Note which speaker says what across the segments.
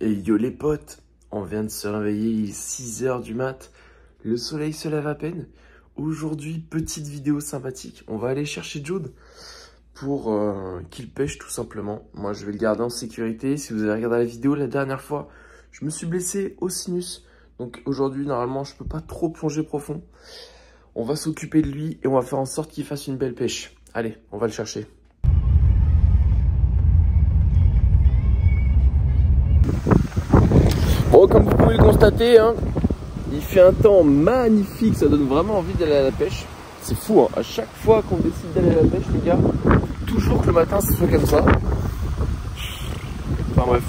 Speaker 1: Et yo les potes, on vient de se réveiller, il est 6 h du mat, le soleil se lève à peine. Aujourd'hui, petite vidéo sympathique, on va aller chercher Jude pour qu'il pêche tout simplement. Moi je vais le garder en sécurité, si vous avez regardé la vidéo la dernière fois, je me suis blessé au sinus. Donc aujourd'hui normalement je peux pas trop plonger profond. On va s'occuper de lui et on va faire en sorte qu'il fasse une belle pêche. Allez, on va le chercher. Bon, comme vous pouvez le constater, hein, il fait un temps magnifique, ça donne vraiment envie d'aller à la pêche. C'est fou, hein, à chaque fois qu'on décide d'aller à la pêche, les gars, toujours que le matin ça soit comme ça. Enfin bref,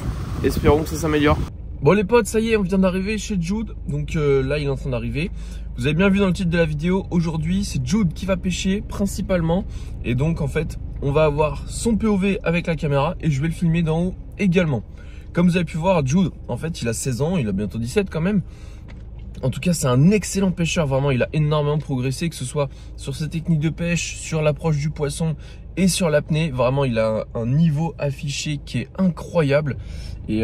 Speaker 1: espérons que ça s'améliore. Bon les potes, ça y est, on vient d'arriver chez Jude, donc là il est en train d'arriver. Vous avez bien vu dans le titre de la vidéo, aujourd'hui c'est Jude qui va pêcher principalement. Et donc en fait, on va avoir son POV avec la caméra et je vais le filmer d'en haut également. Comme vous avez pu voir, Jude, en fait, il a 16 ans, il a bientôt 17 quand même. En tout cas, c'est un excellent pêcheur, vraiment, il a énormément progressé, que ce soit sur ses techniques de pêche, sur l'approche du poisson et sur l'apnée. Vraiment, il a un niveau affiché qui est incroyable. Et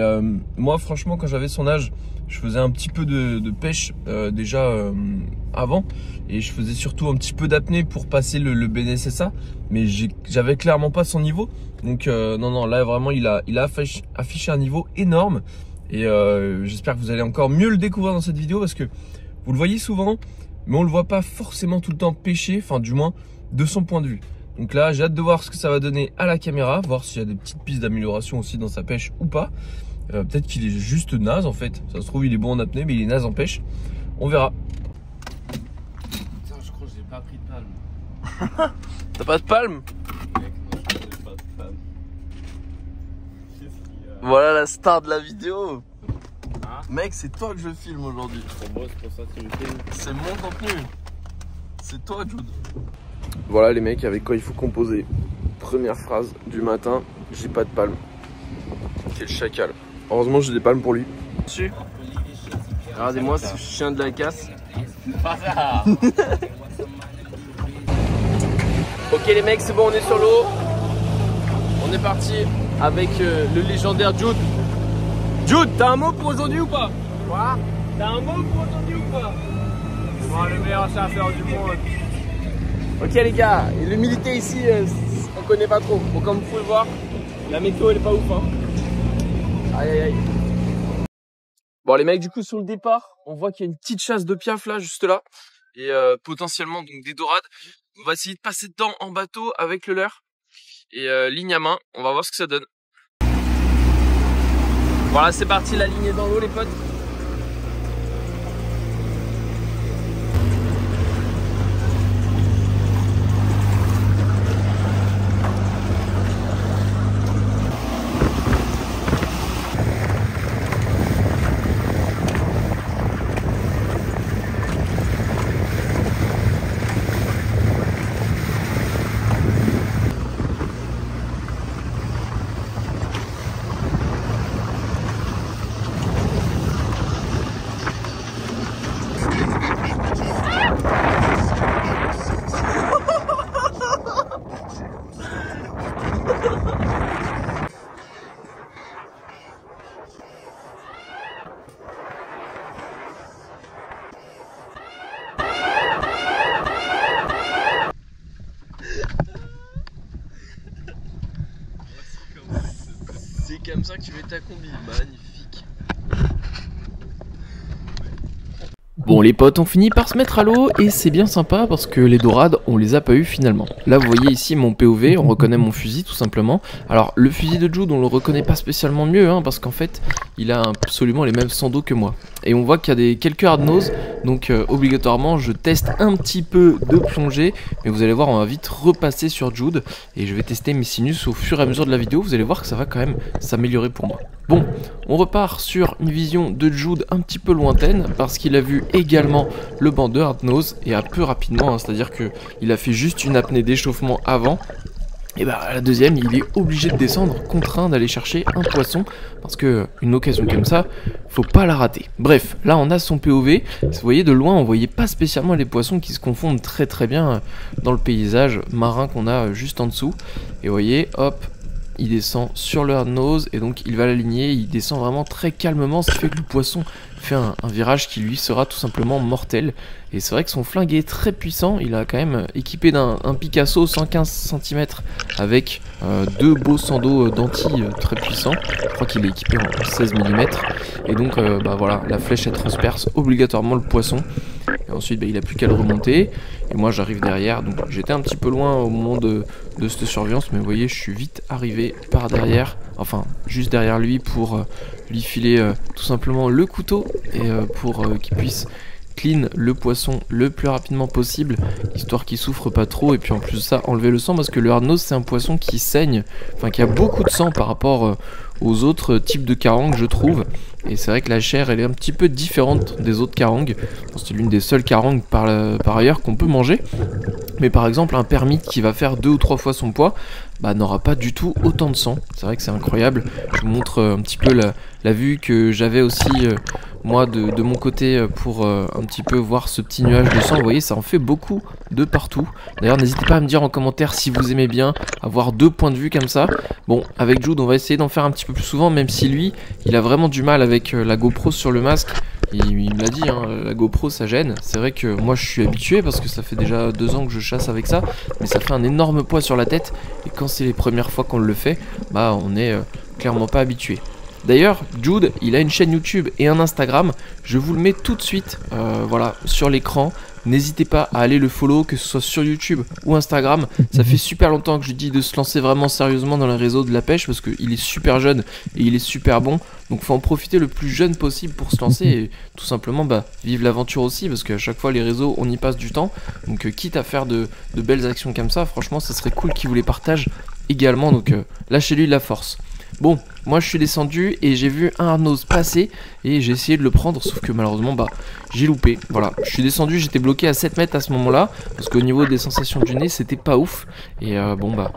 Speaker 1: moi, franchement, quand j'avais son âge, je faisais un petit peu de pêche déjà avant. Et je faisais surtout un petit peu d'apnée pour passer le BNSSA. Mais j'avais clairement pas son niveau. Donc non, là vraiment, il a affiché un niveau énorme. Et j'espère que vous allez encore mieux le découvrir dans cette vidéo parce que vous le voyez souvent, mais on le voit pas forcément tout le temps pêcher, enfin du moins de son point de vue. Donc là, j'ai hâte de voir ce que ça va donner à la caméra, voir s'il y a des petites pistes d'amélioration aussi dans sa pêche ou pas. Peut-être qu'il est juste naze en fait. Ça se trouve, il est bon en apnée, mais il est naze en pêche. On verra.
Speaker 2: Putain, je crois que j'ai pas pris de palme.
Speaker 1: T'as pas de palme?
Speaker 2: Mec, non, je crois que j'ai pas de palme. Qu'est-ce qu'il y a?
Speaker 1: Voilà la star de la vidéo.
Speaker 2: Hein?
Speaker 1: Mec, c'est toi que je filme aujourd'hui.
Speaker 2: Pour moi, c'est pour ça que tu me filmes.
Speaker 1: C'est mon contenu. C'est toi, Jude. Voilà les mecs, avec quoi il faut composer. Première phrase du matin, j'ai pas de palme. Quel chacal. Heureusement j'ai des palmes pour lui. Dessus. Regardez-moi ce chien de la casse.
Speaker 2: Pas ça.
Speaker 1: Ok les mecs, c'est bon, on est sur l'eau. On est parti avec le légendaire Jude. Jude, t'as un mot pour aujourd'hui ou pas?
Speaker 2: Quoi?
Speaker 1: T'as un mot pour aujourd'hui ou pas?
Speaker 2: Moi, le meilleur chasseur du monde.
Speaker 1: Ok les gars, et l'humidité ici, on connaît pas trop. Bon, comme vous pouvez le voir, la météo elle est pas ouf, hein. Aïe aïe aïe. Bon les mecs, du coup sur le départ, on voit qu'il y a une petite chasse de piaf là, juste là. Et potentiellement donc des dorades. On va essayer de passer dedans en bateau avec le leurre. Et ligne à main, on va voir ce que ça donne. Voilà, c'est parti, la ligne est dans l'eau les potes. C'est comme ça que tu mets ta combi, magnifique. Bon les potes, on finit par se mettre à l'eau et c'est bien sympa parce que les dorades on les a pas eu finalement. Là vous voyez ici mon POV, on reconnaît mon fusil tout simplement. Alors le fusil de Jude on le reconnaît pas spécialement mieux hein, parce qu'en fait il a absolument les mêmes sandos que moi. Et on voit qu'il y a quelques hard-nose, donc obligatoirement je teste un petit peu de plongée. Mais vous allez voir, on va vite repasser sur Jude et je vais tester mes sinus au fur et à mesure de la vidéo. Vous allez voir que ça va quand même s'améliorer pour moi. Bon, on repart sur une vision de Jude un petit peu lointaine parce qu'il a vu également le banc de hard-nose et un peu rapidement, hein, c'est-à-dire qu'il a fait juste une apnée d'échauffement avant. Et bah à la deuxième, il est obligé de descendre, contraint d'aller chercher un poisson, parce que une occasion comme ça, faut pas la rater. Bref, là on a son POV, vous voyez de loin on voyait pas spécialement les poissons qui se confondent très bien dans le paysage marin qu'on a juste en dessous. Et vous voyez, hop, il descend sur le hard nose et donc il va l'aligner, il descend vraiment très calmement, ce qui fait que le poisson fait un virage qui lui sera tout simplement mortel. Et c'est vrai que son flingue est très puissant, il a quand même équipé d'un Picasso 115 cm avec deux beaux sandos d'anti très puissants. Je crois qu'il est équipé en 16 mm. Et donc bah voilà, la flèche elle transperce obligatoirement le poisson. Et ensuite bah, il a plus qu'à le remonter. Et moi j'arrive derrière, donc j'étais un petit peu loin au moment de cette surveillance, mais vous voyez je suis vite arrivé par derrière, enfin juste derrière lui pour lui filer tout simplement le couteau et pour qu'il puisse clean le poisson le plus rapidement possible, histoire qu'il souffre pas trop, et puis en plus de ça enlever le sang, parce que le hard-nose c'est un poisson qui saigne, enfin qui a beaucoup de sang par rapport aux autres types de carangues je trouve, et c'est vrai que la chair elle est un petit peu différente des autres carangues. C'est l'une des seules carangues par ailleurs qu'on peut manger, mais par exemple un permite qui va faire 2 ou 3 fois son poids bah, n'aura pas du tout autant de sang. C'est vrai que c'est incroyable. Je vous montre un petit peu la vue que j'avais aussi moi de mon côté pour un petit peu voir ce petit nuage de sang. Vous voyez, ça en fait beaucoup de partout. D'ailleurs n'hésitez pas à me dire en commentaire si vous aimez bien avoir 2 points de vue comme ça. Bon, avec Jude on va essayer d'en faire un petit peu plus souvent, même si lui il a vraiment du mal avec la GoPro sur le masque. Il me l'a dit, hein, la GoPro ça gêne. C'est vrai que moi je suis habitué parce que ça fait déjà 2 ans que je chasse avec ça, mais ça fait un énorme poids sur la tête, et quand c'est les premières fois qu'on le fait, bah on est clairement pas habitué. D'ailleurs, Jude, il a une chaîne YouTube et un Instagram, je vous le mets tout de suite voilà, sur l'écran. N'hésitez pas à aller le follow, que ce soit sur YouTube ou Instagram. Ça fait super longtemps que je dis de se lancer vraiment sérieusement dans les réseaux de la pêche, parce qu'il est super jeune et il est super bon. Donc faut en profiter le plus jeune possible pour se lancer et tout simplement bah, vivre l'aventure aussi, parce qu'à chaque fois les réseaux on y passe du temps. Donc quitte à faire de belles actions comme ça, franchement ça serait cool qu'il vous les partage également. Donc lâchez-lui de la force. Bon, moi je suis descendu et j'ai vu un hard-nose passer et j'ai essayé de le prendre, sauf que malheureusement bah j'ai loupé. Voilà, je suis descendu, j'étais bloqué à 7 mètres à ce moment là, parce qu'au niveau des sensations du nez c'était pas ouf. Et bon bah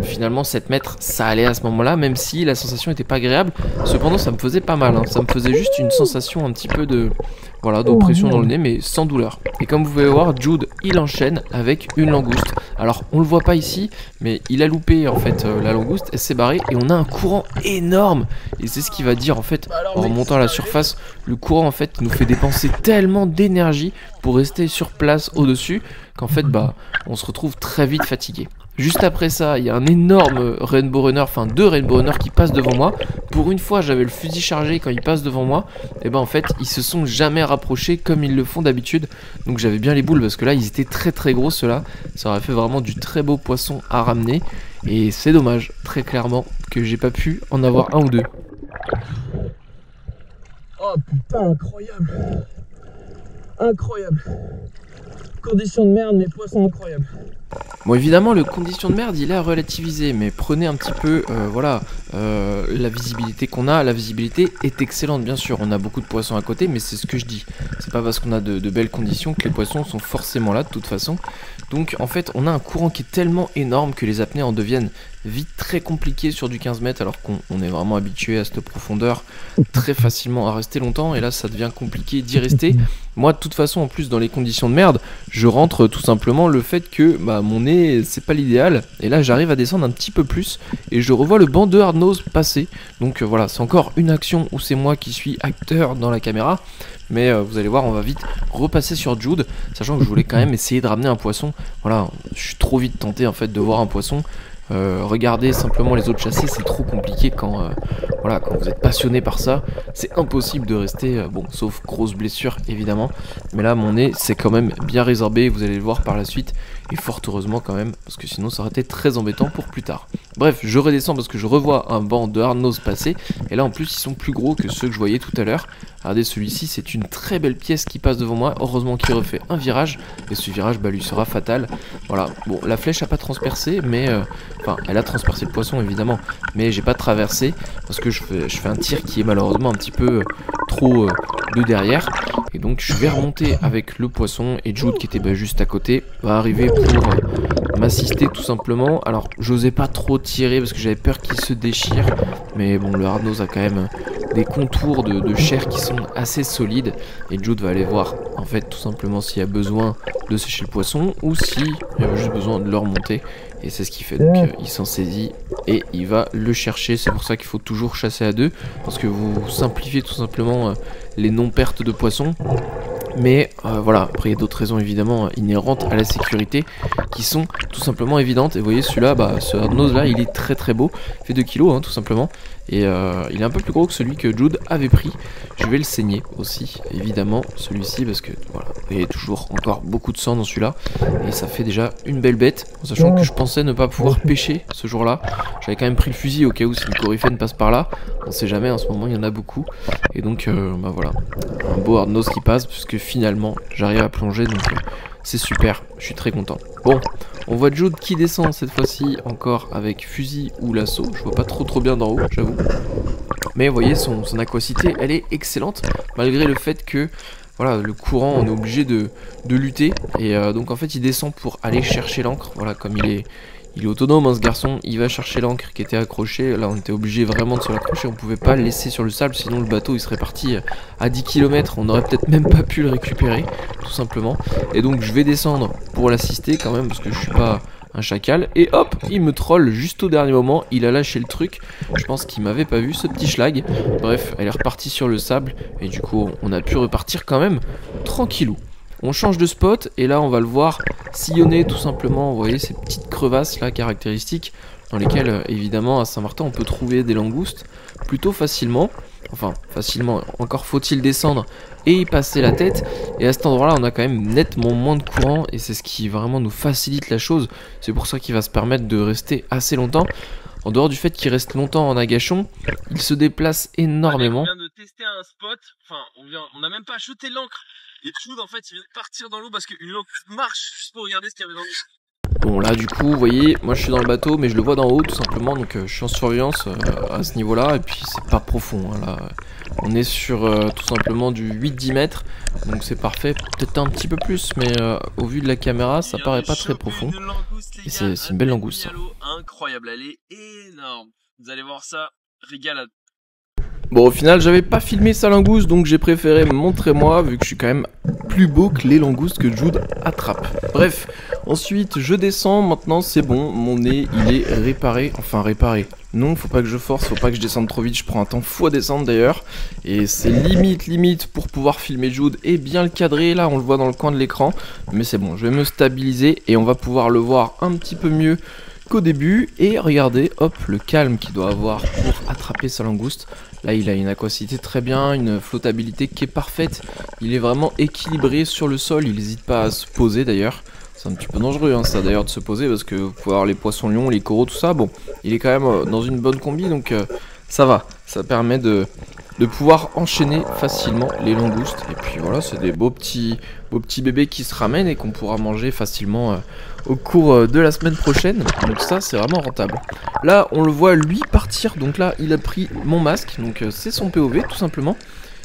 Speaker 1: finalement 7 mètres ça allait à ce moment là, même si la sensation était pas agréable. Cependant ça me faisait pas mal, hein. Ça me faisait juste une sensation un petit peu de voilà, d'oppression dans le nez, mais sans douleur. Et comme vous pouvez voir, Jude il enchaîne avec une langouste. Alors on le voit pas ici, mais il a loupé en fait la langouste, elle s'est barrée et on a un courant énorme. Et c'est ce qui va dire en fait, en remontant à la surface, le courant en fait nous fait dépenser tellement d'énergie pour rester sur place au-dessus, qu'en fait bah on se retrouve très vite fatigué. Juste après ça, il y a un énorme Rainbow Runner, enfin 2 Rainbow Runners qui passent devant moi. Pour une fois, j'avais le fusil chargé quand ils passent devant moi. Et ben en fait, ils se sont jamais rapprochés comme ils le font d'habitude. Donc j'avais bien les boules parce que là, ils étaient très très gros ceux-là. Ça aurait fait vraiment du très beau poisson à ramener. Et c'est dommage, très clairement, que j'ai pas pu en avoir un ou 2.
Speaker 3: Oh putain, incroyable. Incroyable. Conditions de merde, mais poissons incroyables.
Speaker 1: Bon évidemment le condition de merde il est à relativiser, mais prenez un petit peu voilà la visibilité qu'on a. La visibilité est excellente bien sûr, on a beaucoup de poissons à côté, mais c'est ce que je dis, c'est pas parce qu'on a de belles conditions que les poissons sont forcément là de toute façon. Donc en fait on a un courant qui est tellement énorme que les apnées en deviennent vite très compliquées sur du 15 mètres, alors qu'on est vraiment habitué à cette profondeur très facilement à rester longtemps, et là ça devient compliqué d'y rester. Moi de toute façon en plus dans les conditions de merde je rentre tout simplement le fait que bah, mon nez c'est pas l'idéal, et là j'arrive à descendre un petit peu plus et je revois le banc de hard-nose passer. Donc voilà, c'est encore une action où c'est moi qui suis acteur dans la caméra, mais vous allez voir on va vite repasser sur Jude, sachant que je voulais quand même essayer de ramener un poisson. Voilà, je suis trop vite tenté en fait de voir un poisson. Regarder simplement les autres chasser c'est trop compliqué quand voilà, quand vous êtes passionné par ça, c'est impossible de rester bon, sauf grosse blessure évidemment, mais là mon nez c'est quand même bien résorbé, vous allez le voir par la suite, et fort heureusement quand même, parce que sinon ça aurait été très embêtant pour plus tard. Bref, je redescends parce que je revois un banc de hard-nose passer, et là en plus ils sont plus gros que ceux que je voyais tout à l'heure. Regardez, celui-ci c'est une très belle pièce qui passe devant moi, heureusement qu'il refait un virage, et ce virage bah, lui sera fatal. Voilà, bon la flèche a pas transpercé, mais enfin elle a transpercé le poisson évidemment, mais j'ai pas traversé parce que je fais un tir qui est malheureusement un petit peu trop de derrière, et donc je vais remonter avec le poisson, et Jude qui était bah, juste à côté va arriver pour m'assister tout simplement. Alors j'osais pas trop tirer parce que j'avais peur qu'il se déchire, mais bon le hard-nose a quand même des contours de chair qui sont assez solides, et Jude va aller voir en fait tout simplement s'il y a besoin de sécher le poisson ou s'il y a juste besoin de le remonter. et c'est ce qu'il fait. Donc il s'en saisit et il va le chercher. C'est pour ça qu'il faut toujours chasser à deux, parce que vous simplifiez tout simplement les non-pertes de poissons. Mais voilà, après il y a d'autres raisons évidemment inhérentes à la sécurité qui sont tout simplement évidentes. Et vous voyez celui-là, ce hard-nose là, il est très très beau, il fait 2 kg hein, tout simplement. Et il est un peu plus gros que celui que Jude avait pris. Je vais le saigner aussi, évidemment, celui-ci, parce que voilà, il y a toujours encore beaucoup de sang dans celui-là. Et ça fait déjà une belle bête, en sachant que je pensais ne pas pouvoir pêcher ce jour-là. J'avais quand même pris le fusil au cas où si une coryphène passe par là. On sait jamais, en ce moment il y en a beaucoup. Et donc voilà, un beau hard-nose qui passe, puisque finalement j'arrive à plonger, donc c'est super, je suis très content. Bon, on voit Jude qui descend cette fois-ci encore avec fusil ou lasso. Je vois pas trop bien d'en haut, j'avoue. Mais vous voyez, son aquacité, elle est excellente, malgré le fait que voilà, le courant, on est obligé de lutter. Et donc en fait, il descend pour aller chercher l'ancre. Voilà, comme il est autonome hein, ce garçon, il va chercher l'ancre qui était accrochée. Là on était obligé vraiment de se l'accrocher, on pouvait pas le laisser sur le sable, sinon le bateau il serait parti à 10 km, on aurait peut-être même pas pu le récupérer, tout simplement. Et donc je vais descendre pour l'assister quand même, parce que je suis pas un chacal. Et hop, il me troll juste au dernier moment, il a lâché le truc. Je pense qu'il m'avait pas vu, ce petit schlag. Bref, elle est repartie sur le sable, et du coup on a pu repartir quand même tranquillou. On change de spot et là on va le voir sillonner tout simplement, vous voyez ces petites crevasses là caractéristiques dans lesquelles évidemment à Saint-Martin on peut trouver des langoustes plutôt facilement. Enfin facilement, encore faut-il descendre et y passer la tête. Et à cet endroit là on a quand même nettement moins de courant et c'est ce qui vraiment nous facilite la chose. C'est pour ça qu'il va se permettre de rester assez longtemps. En dehors du fait qu'il reste longtemps en agachon, il se déplace énormément.
Speaker 3: On vient de tester un spot, enfin on n'a même pas jeté l'ancre. Et Jude en fait il vient de partir dans l'eau parce qu'une langousте marche juste pour regarder ce qu'il y avait dans l'eau.
Speaker 1: Bon là du coup vous voyez, moi je suis dans le bateau mais je le vois d'en haut tout simplement, donc je suis en surveillance à ce niveau là. Et puis c'est pas profond hein, là. On est sur tout simplement du 8-10 mètres, donc c'est parfait, peut-être un petit peu plus, mais au vu de la caméra ça paraît pas très profond. Et c'est une belle langouste.
Speaker 3: Incroyable, elle est énorme. Vous allez voir ça, régalade.
Speaker 1: Bon au final j'avais pas filmé sa langouste, donc j'ai préféré me montrer moi, vu que je suis quand même plus beau que les langoustes que Jude attrape. Bref, ensuite je descends, maintenant c'est bon, mon nez il est réparé, enfin réparé. Non, faut pas que je force, faut pas que je descende trop vite, je prends un temps fou à descendre d'ailleurs. Et c'est limite pour pouvoir filmer Jude et bien le cadrer, là on le voit dans le coin de l'écran. Mais c'est bon, je vais me stabiliser et on va pouvoir le voir un petit peu mieux qu'au début. Et regardez, hop, le calme qu'il doit avoir pour attraper sa langouste. Là il a une aquacité très bien, une flottabilité qui est parfaite. Il est vraiment équilibré sur le sol, il n'hésite pas à se poser d'ailleurs. C'est un petit peu dangereux hein, ça d'ailleurs de se poser, parce que vous pouvez avoir les poissons lions, les coraux, tout ça. Bon, il est quand même dans une bonne combi, donc ça va. Ça permet de pouvoir enchaîner facilement les langoustes. Et puis voilà, c'est des beaux petits bébés qui se ramènent et qu'on pourra manger facilement au cours de la semaine prochaine. Donc ça c'est vraiment rentable. Là on le voit lui partir, donc là il a pris mon masque, donc c'est son POV tout simplement.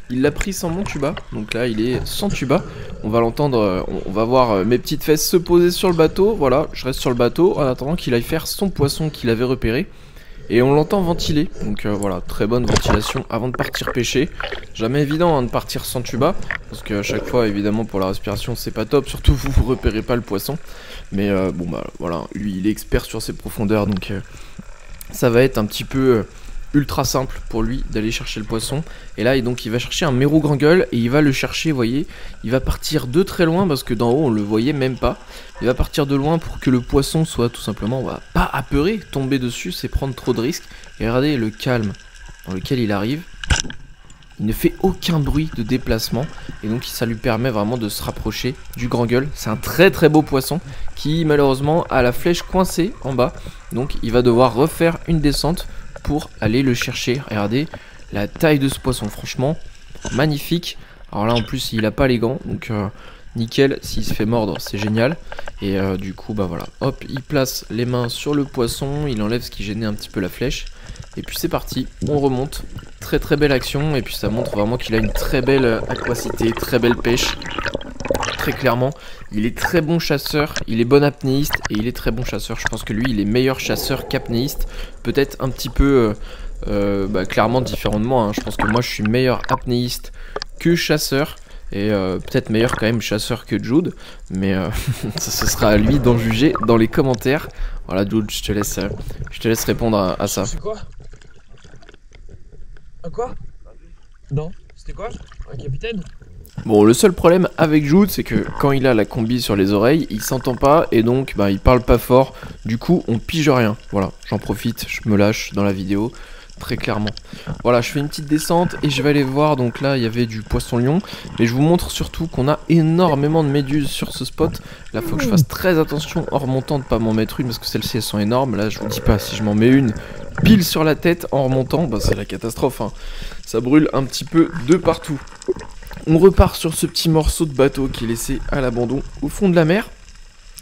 Speaker 1: Il l'a pris sans mon tuba, donc là il est sans tuba. On va l'entendre, on va voir mes petites fesses se poser sur le bateau. Voilà, je reste sur le bateau en attendant qu'il aille faire son poisson qu'il avait repéré. Et on l'entend ventiler, donc voilà, très bonne ventilation avant de partir pêcher. Jamais évident hein, de partir sans tuba, parce qu'à chaque fois évidemment pour la respiration c'est pas top, surtout vous repérez pas le poisson. Mais bon bah voilà, lui il est expert sur ses profondeurs, donc ça va être un petit peu ultra simple pour lui d'aller chercher le poisson. Et là donc il va chercher un mérou grand gueule et il va le chercher, vous voyez, il va partir de très loin parce que d'en haut on le voyait même pas. Il va partir de loin pour que le poisson soit tout simplement pas apeuré, tomber dessus c'est prendre trop de risques. Et regardez le calme dans lequel il arrive, il ne fait aucun bruit de déplacement et donc ça lui permet vraiment de se rapprocher du grand gueule. C'est un très beau poisson qui malheureusement a la flèche coincée en bas, donc il va devoir refaire une descente pour aller le chercher. Regardez la taille de ce poisson, franchement magnifique. Alors là en plus il a pas les gants, donc nickel, s'il se fait mordre c'est génial. Et du coup bah voilà, hop, il place les mains sur le poisson, il enlève ce qui gênait un petit peu la flèche. Et puis c'est parti, on remonte. Très belle action, et puis ça montre vraiment qu'il a une très belle aquacité, très belle pêche. Très clairement, il est très bon chasseur, il est bon apnéiste et il est très bon chasseur. Je pense que lui il est meilleur chasseur qu'apnéiste. Peut-être un petit peu clairement différent de moi hein. Je pense que moi je suis meilleur apnéiste que chasseur. et peut-être meilleur quand même chasseur que Jude, mais ce sera à lui d'en juger dans les commentaires. Voilà Jude, je te laisse répondre à ça.
Speaker 3: C'est quoi? Un quoi? Non, c'était quoi? Un capitaine?
Speaker 1: Bon, le seul problème avec Jude, c'est que quand il a la combi sur les oreilles, il s'entend pas et donc bah, il parle pas fort. Du coup, on pige rien. Voilà, j'en profite, je me lâche dans la vidéo, très clairement. Voilà, je fais une petite descente et je vais aller voir. Donc là, il y avait du poisson-lion. Mais je vous montre surtout qu'on a énormément de méduses sur ce spot. Là, faut que je fasse très attention en remontant de pas m'en mettre une parce que celles-ci, elles sont énormes. Là, je vous dis pas, si je m'en mets une pile sur la tête en remontant, bah, c'est la catastrophe, hein. Ça brûle un petit peu de partout. On repart sur ce petit morceau de bateau qui est laissé à l'abandon au fond de la mer.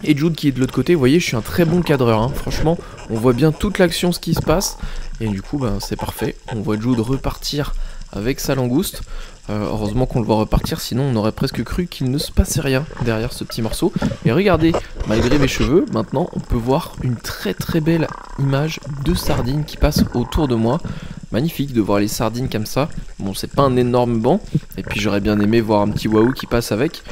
Speaker 1: Et Jude qui est de l'autre côté, vous voyez, je suis un très bon cadreur, hein. Franchement, on voit bien toute l'action, ce qui se passe. Et du coup, ben, c'est parfait. On voit Jude repartir avec sa langouste. Heureusement qu'on le voit repartir, sinon on aurait presque cru qu'il ne se passait rien derrière ce petit morceau. Et regardez, malgré mes cheveux, maintenant on peut voir une très très belle image de sardines qui passe autour de moi. Magnifique de voir les sardines comme ça. Bon, c'est pas un énorme banc, et puis j'aurais bien aimé voir un petit waouh qui passe avec.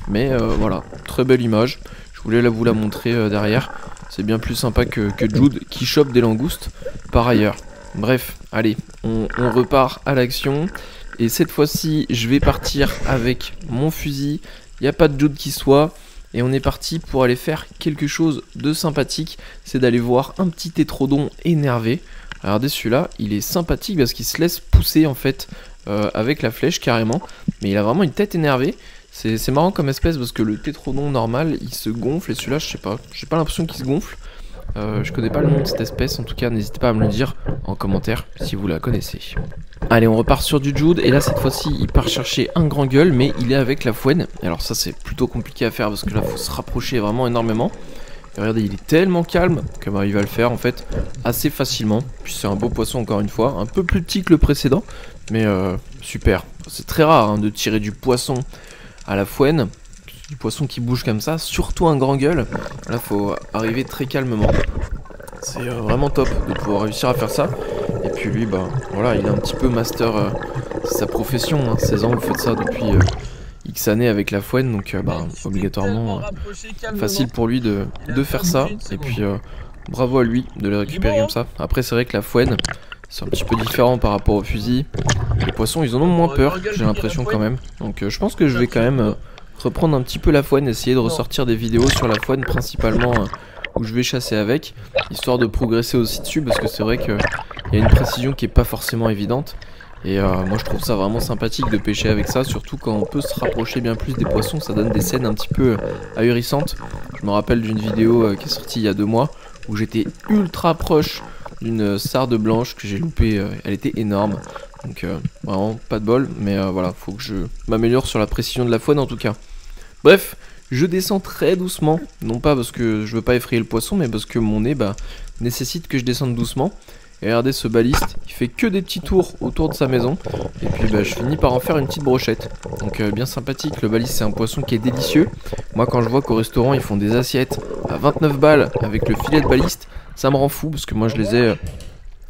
Speaker 1: Mais voilà, très belle image. Je voulais vous la montrer derrière. C'est bien plus sympa que Jude qui chope des langoustes par ailleurs. Bref, allez, on repart à l'action. Et cette fois-ci, je vais partir avec mon fusil. Il n'y a pas de Jude qui soit. Et on est parti pour aller faire quelque chose de sympathique. C'est d'aller voir un petit tétrodon énervé. Regardez celui-là, il est sympathique parce qu'il se laisse pousser en fait avec la flèche carrément. Mais il a vraiment une tête énervée. C'est marrant comme espèce parce que le tétrodon normal, il se gonfle. Et celui-là, je sais pas, j'ai pas l'impression qu'il se gonfle. Je connais pas le nom de cette espèce, en tout cas n'hésitez pas à me le dire en commentaire si vous la connaissez. Allez, on repart sur du Jude et là cette fois-ci il part chercher un grand gueule mais il est avec la fouenne. Alors ça c'est plutôt compliqué à faire parce que là faut se rapprocher vraiment énormément. Et regardez, il est tellement calme que bah, il va le faire en fait assez facilement. Puis c'est un beau poisson encore une fois, un peu plus petit que le précédent, mais super. C'est très rare hein, de tirer du poisson à la fouenne. Du poisson qui bouge comme ça, surtout un grand gueule. Là faut arriver très calmement. C'est vraiment top de pouvoir réussir à faire ça. Et puis lui bah voilà, il est un petit peu master, c'est sa profession, hein. 16 ans, vous faites ça depuis X années avec la fouenne, donc bah, obligatoirement facile pour lui de faire ça. Et puis bravo à lui de le récupérer comme ça. Après c'est vrai que la fouenne c'est un petit peu différent par rapport au fusil. Les poissons ils en ont moins peur, j'ai l'impression quand même. Donc je pense que je vais quand même reprendre un petit peu la fouenne, essayer de ressortir des vidéos sur la fouenne principalement où je vais chasser avec, histoire de progresser aussi dessus parce que c'est vrai qu'il y a une précision qui est pas forcément évidente. Et moi je trouve ça vraiment sympathique de pêcher avec ça, surtout quand on peut se rapprocher bien plus des poissons, ça donne des scènes un petit peu ahurissantes. Je me rappelle d'une vidéo qui est sortie il y a 2 mois où j'étais ultra proche d'une sarde blanche que j'ai loupée, elle était énorme. Donc vraiment pas de bol, mais voilà, faut que je m'améliore sur la précision de la fouenne en tout cas. Bref, je descends très doucement, non pas parce que je veux pas effrayer le poisson, mais parce que mon nez bah, nécessite que je descende doucement. Et regardez ce baliste, il fait que des petits tours autour de sa maison. Et puis bah, je finis par en faire une petite brochette. Donc bien sympathique, le baliste c'est un poisson qui est délicieux. Moi quand je vois qu'au restaurant ils font des assiettes à 29 balles avec le filet de baliste, ça me rend fou parce que moi je les ai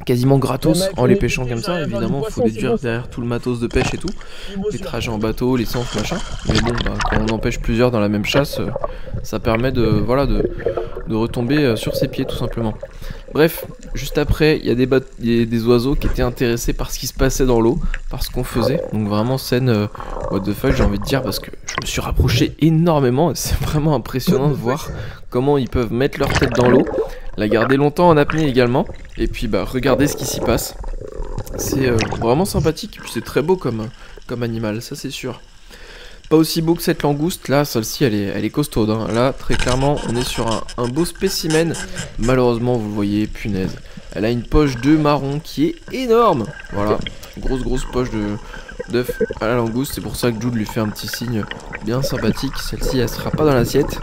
Speaker 1: quasiment gratos en les pêchant comme ça. Évidemment il faut déduire derrière tout le matos de pêche et tout, les trajets en bateau, l'essence machin. Mais bon bah, quand on en pêche plusieurs dans la même chasse, ça permet de, voilà, de retomber sur ses pieds tout simplement. Bref, juste après il y a des oiseaux qui étaient intéressés par ce qui se passait dans l'eau, par ce qu'on faisait. Donc vraiment scène what the fuck j'ai envie de dire, parce que je me suis rapproché énormément et c'est vraiment impressionnant de voir comment ils peuvent mettre leur tête dans l'eau, la garder longtemps en apnée également, et puis bah regardez ce qui s'y passe. C'est vraiment sympathique, et puis c'est très beau comme animal, ça c'est sûr. Pas aussi beau que cette langouste, là celle-ci elle est costaude, hein. Là très clairement on est sur un beau spécimen. Malheureusement vous le voyez, punaise, elle a une poche de marron qui est énorme. Voilà, grosse poche d'œuf à la langouste, c'est pour ça que Jude lui fait un petit signe bien sympathique. Celle-ci elle sera pas dans l'assiette.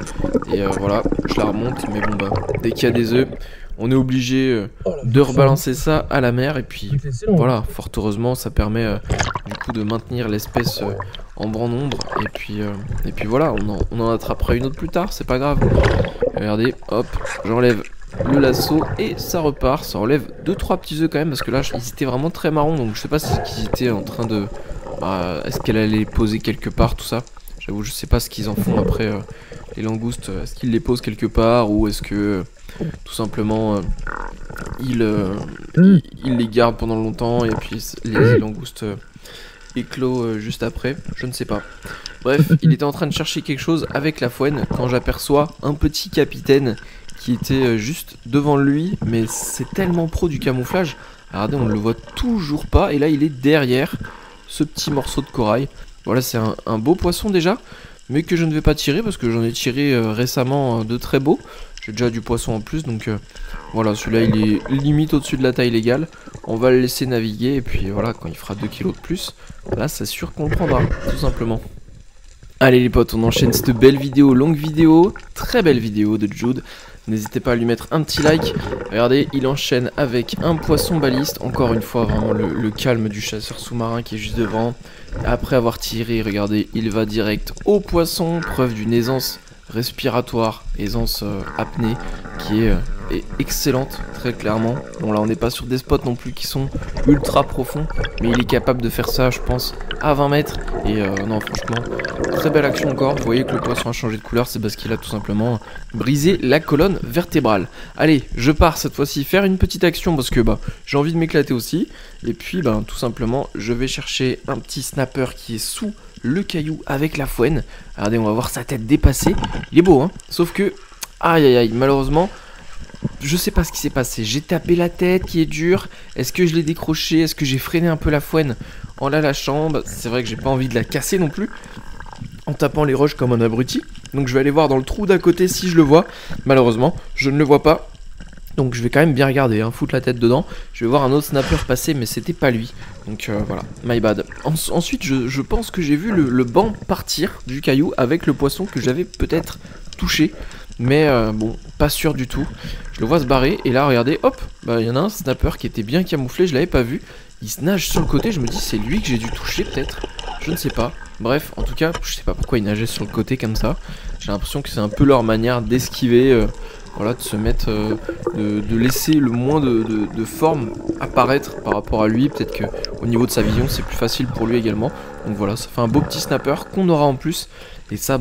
Speaker 1: Et voilà, je la remonte, mais bon bah dès qu'il y a des œufs, on est obligé de rebalancer ça à la mer. Et puis voilà, fort heureusement ça permet du coup de maintenir l'espèce en grand nombre. Et puis voilà, on en attrapera une autre plus tard, c'est pas grave. Regardez, hop, j'enlève le lasso et ça repart. Ça enlève 2-3 petits œufs quand même, parce que là ils étaient vraiment très marrons. Donc je sais pas si ils étaient en train de est-ce qu'elle allait les poser quelque part, tout ça. J'avoue, je sais pas ce qu'ils en font après les langoustes. Est-ce qu'ils les posent quelque part ou est-ce que tout simplement ils les gardent pendant longtemps et puis les langoustes éclos juste après. Je ne sais pas. Bref, il était en train de chercher quelque chose avec la fouenne quand j'aperçois un petit capitaine qui était juste devant lui, mais c'est tellement pro du camouflage. Regardez, on ne le voit toujours pas et là il est derrière ce petit morceau de corail. Voilà, c'est un beau poisson déjà, mais que je ne vais pas tirer parce que j'en ai tiré récemment de très beaux. J'ai déjà du poisson en plus, donc voilà, celui-là il est limite au-dessus de la taille légale. On va le laisser naviguer et puis voilà, quand il fera 2 kilos de plus, là c'est sûr qu'on le prendra, tout simplement. Allez les potes, on enchaîne cette belle vidéo, longue vidéo, très belle vidéo de Jude. N'hésitez pas à lui mettre un petit like. Regardez, il enchaîne avec un poisson baliste. Encore une fois, vraiment le calme du chasseur sous-marin qui est juste devant. Après avoir tiré, regardez, il va direct au poisson. Preuve d'une aisance respiratoire, aisance apnée, qui est excellente, très clairement. Bon là, on n'est pas sur des spots non plus qui sont ultra profonds. Mais il est capable de faire ça, je pense, à 20 mètres. Et non, franchement, très belle action encore. Vous voyez que le poisson a changé de couleur, c'est parce qu'il a tout simplement brisé la colonne vertébrale. Allez, je pars cette fois-ci faire une petite action parce que j'ai envie de m'éclater aussi. Et puis tout simplement, je vais chercher un petit snapper qui est sous le caillou avec la fouenne. Regardez, on va voir sa tête dépasser. Il est beau, hein. Sauf que, aïe aïe aïe, malheureusement, je sais pas ce qui s'est passé. J'ai tapé la tête qui est dure. Est-ce que je l'ai décroché? Est-ce que j'ai freiné un peu la fouenne en la lâchant? C'est vrai que j'ai pas envie de la casser non plus en tapant les roches comme un abruti. Donc je vais aller voir dans le trou d'à côté si je le vois. Malheureusement, je ne le vois pas. Donc je vais quand même bien regarder, foutre la tête dedans. Je vais voir un autre snapper passer, mais c'était pas lui. Donc voilà, my bad. Ensuite, je pense que j'ai vu le banc partir du caillou avec le poisson que j'avais peut-être touché. Mais bon, pas sûr du tout. Je le vois se barrer, et là, regardez, hop, il y en a un snapper qui était bien camouflé, je l'avais pas vu. Il se nage sur le côté, je me dis c'est lui que j'ai dû toucher peut-être. Je ne sais pas. Bref, en tout cas, je sais pas pourquoi il nageait sur le côté comme ça. J'ai l'impression que c'est un peu leur manière d'esquiver... Voilà, de se mettre, de laisser le moins de forme apparaître par rapport à lui. Peut-être qu'au niveau de sa vision, c'est plus facile pour lui également. Donc voilà, ça fait un beau petit snapper qu'on aura en plus. Et ça,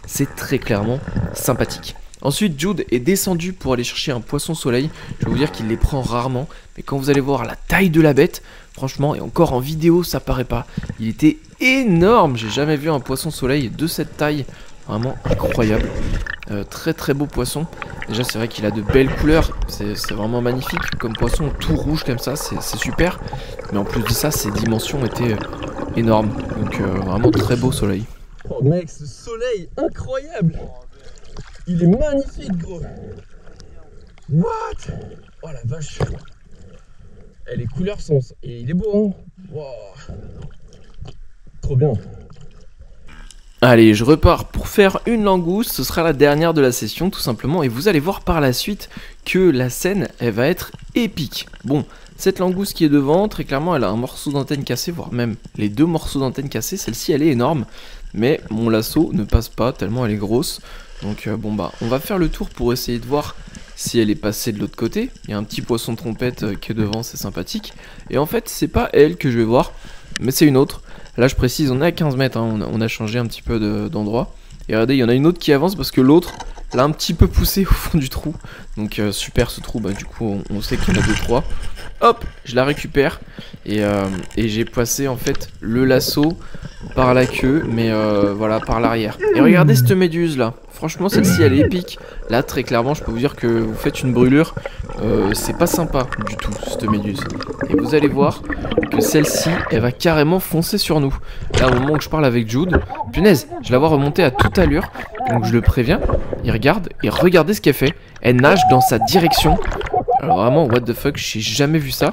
Speaker 1: c'est très clairement sympathique. Ensuite, Jude est descendu pour aller chercher un poisson soleil. Je vais vous dire qu'il les prend rarement. Mais quand vous allez voir la taille de la bête, franchement, et encore en vidéo, ça paraît pas. Il était énorme. J'ai jamais vu un poisson soleil de cette taille. Vraiment incroyable. Très très beau poisson. Déjà c'est vrai qu'il a de belles couleurs. C'est vraiment magnifique comme poisson, tout rouge comme ça, c'est super. Mais en plus de ça, ses dimensions étaient énormes. Donc vraiment très beau soleil.
Speaker 3: Oh mec, ce soleil incroyable. Il est magnifique gros. What? Oh la vache. Les couleurs sont... Et il est beau hein. Wow. Trop bien.
Speaker 1: Allez, je repars pour faire une langouste, ce sera la dernière de la session tout simplement et vous allez voir par la suite que la scène, elle va être épique. Bon, cette langouste qui est devant, très clairement elle a un morceau d'antenne cassé, voire même les 2 morceaux d'antenne cassés, celle-ci elle est énorme, mais mon lasso ne passe pas tellement elle est grosse. Donc on va faire le tour pour essayer de voir si elle est passée de l'autre côté. Il y a un petit poisson trompette qui est devant, c'est sympathique. Et en fait, c'est pas elle que je vais voir, mais c'est une autre. Là je précise, on est à 15 mètres, on a changé un petit peu d'endroit. Et regardez, il y en a une autre qui avance parce que l'autre l'a un petit peu poussé au fond du trou. Donc super ce trou, du coup on sait qu'il y en a 2-3. Hop, je la récupère. Et j'ai passé en fait le lasso par la queue, mais voilà, par l'arrière. Et regardez cette méduse là. Franchement celle-ci elle est épique. Là très clairement je peux vous dire que vous faites une brûlure. C'est pas sympa du tout cette méduse. Et vous allez voir que celle-ci elle va carrément foncer sur nous. Là au moment où je parle avec Jude, punaise, je la vois remonter à toute allure. Donc je le préviens, il regarde et regardez ce qu'elle fait. Elle nage dans sa direction. Alors vraiment what the fuck, j'ai jamais vu ça.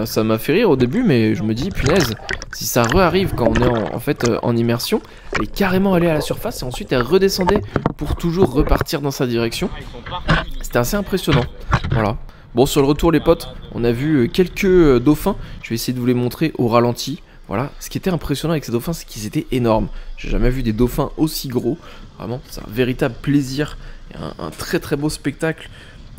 Speaker 1: Ça m'a fait rire au début, mais je me dis punaise, si ça re-arrive quand on est en immersion, elle est carrément allée à la surface et ensuite elle redescendait pour toujours repartir dans sa direction. C'était assez impressionnant. Voilà. Bon, sur le retour les potes, on a vu quelques dauphins. Je vais essayer de vous les montrer au ralenti. Voilà. Ce qui était impressionnant avec ces dauphins, c'est qu'ils étaient énormes. J'ai jamais vu des dauphins aussi gros. Vraiment, c'est un véritable plaisir et un très très beau spectacle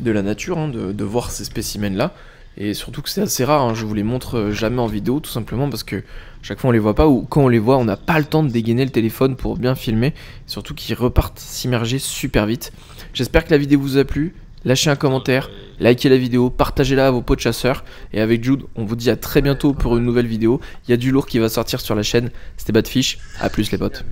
Speaker 1: de la nature, de voir ces spécimens là. Et surtout que c'est assez rare, hein, je vous les montre jamais en vidéo, tout simplement parce que chaque fois on les voit pas, ou quand on les voit, on n'a pas le temps de dégainer le téléphone pour bien filmer. Surtout qu'ils repartent s'immerger super vite. J'espère que la vidéo vous a plu. Lâchez un commentaire, likez la vidéo, partagez-la à vos potes chasseurs. Et avec Jude, on vous dit à très bientôt pour une nouvelle vidéo. Il y a du lourd qui va sortir sur la chaîne. C'était Badfish, à plus les potes.